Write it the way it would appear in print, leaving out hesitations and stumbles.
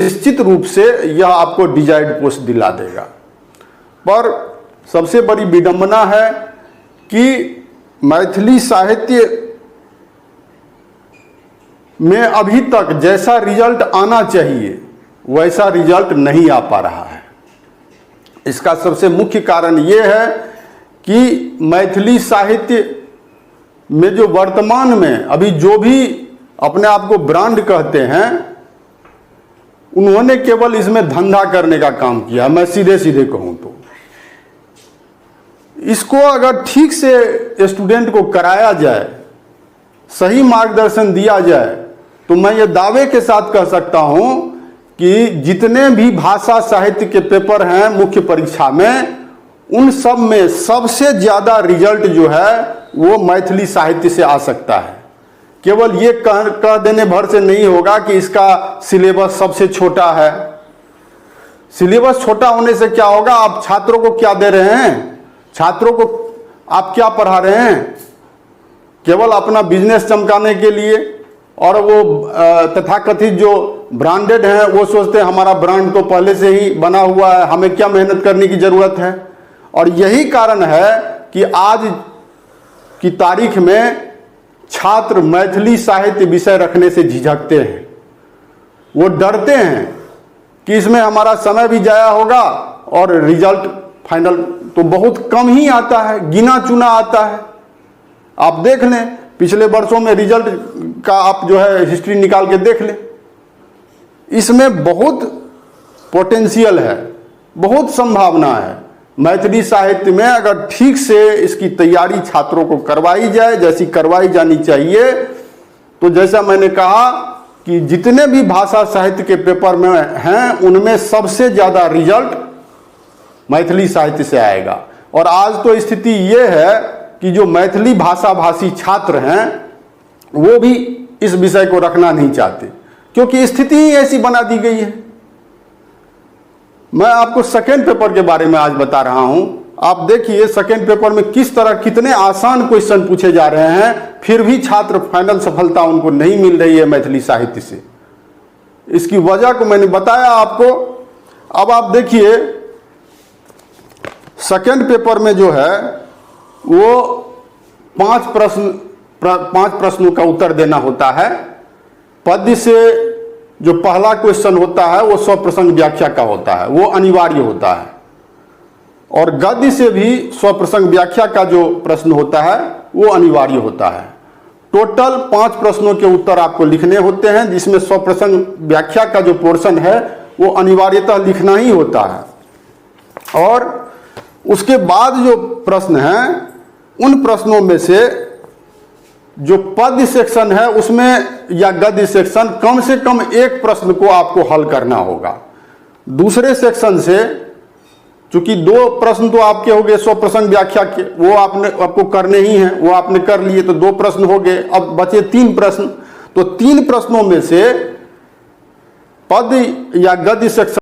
निश्चित रूप से यह आपको डिजायर्ड पोस्ट दिला देगा। पर सबसे बड़ी विडंबना है कि मैथिली साहित्य में अभी तक जैसा रिजल्ट आना चाहिए वैसा रिजल्ट नहीं आ पा रहा है। इसका सबसे मुख्य कारण ये है कि मैथिली साहित्य में जो वर्तमान में अभी जो भी अपने आप को ब्रांड कहते हैं, उन्होंने केवल इसमें धंधा करने का काम किया। मैं सीधे सीधे कहूं तो इसको अगर ठीक से स्टूडेंट को कराया जाए, सही मार्गदर्शन दिया जाए, तो मैं ये दावे के साथ कह सकता हूं कि जितने भी भाषा साहित्य के पेपर हैं मुख्य परीक्षा में, उन सब में सबसे ज्यादा रिजल्ट जो है वो मैथिली साहित्य से आ सकता है। केवल ये कह देने भर से नहीं होगा कि इसका सिलेबस सबसे छोटा है। सिलेबस छोटा होने से क्या होगा? आप छात्रों को क्या दे रहे हैं? छात्रों को आप क्या पढ़ा रहे हैं? केवल अपना बिजनेस चमकाने के लिए। और वो तथाकथित जो ब्रांडेड हैं वो सोचते हैं हमारा ब्रांड तो पहले से ही बना हुआ है, हमें क्या मेहनत करने की जरूरत है। और यही कारण है कि आज की तारीख में छात्र मैथिली साहित्य विषय रखने से झिझकते हैं। वो डरते हैं कि इसमें हमारा समय भी जाया होगा और रिजल्ट फाइनल तो बहुत कम ही आता है, गिना चुना आता है। आप देख लें पिछले वर्षों में रिजल्ट का आप जो है हिस्ट्री निकाल के देख लें। इसमें बहुत पोटेंशियल है, बहुत संभावना है। मैथिली साहित्य में अगर ठीक से इसकी तैयारी छात्रों को करवाई जाए, जैसी करवाई जानी चाहिए, तो जैसा मैंने कहा कि जितने भी भाषा साहित्य के पेपर में हैं उनमें सबसे ज्यादा रिजल्ट मैथिली साहित्य से आएगा। और आज तो स्थिति ये है कि जो मैथिली भाषा भाषी छात्र हैं वो भी इस विषय को रखना नहीं चाहते, क्योंकि स्थिति ही ऐसी बना दी गई है। मैं आपको सेकेंड पेपर के बारे में आज बता रहा हूं। आप देखिए सेकेंड पेपर में किस तरह कितने आसान क्वेश्चन पूछे जा रहे हैं, फिर भी छात्र फाइनल सफलता उनको नहीं मिल रही है मैथिली साहित्य से। इसकी वजह को मैंने बताया आपको। अब आप देखिए सेकेंड पेपर में जो है वो 5 प्रश्नों का उत्तर देना होता है। पद्य से जो पहला क्वेश्चन होता है वो स्वप्रसंग व्याख्या का होता है, वो अनिवार्य होता है। और गद्य से भी स्वप्रसंग व्याख्या का जो प्रश्न होता है वो अनिवार्य होता है। टोटल 5 प्रश्नों के उत्तर आपको लिखने होते हैं, जिसमें स्वप्रसंग व्याख्या का जो पोर्शन है वो अनिवार्यतः लिखना ही होता है। और उसके बाद जो प्रश्न हैं उन प्रश्नों में से जो पद्य सेक्शन है उसमें या गद्य सेक्शन, कम से कम एक प्रश्न को आपको हल करना होगा। दूसरे सेक्शन से चूंकि 2 प्रश्न तो आपके हो गए स्वप्रसंग व्याख्या के, वो आपको करने ही हैं, वो आपने कर लिए तो 2 प्रश्न हो गए। अब बचे 3 प्रश्न, तो 3 प्रश्नों में से पद्य या गद्य सेक्शन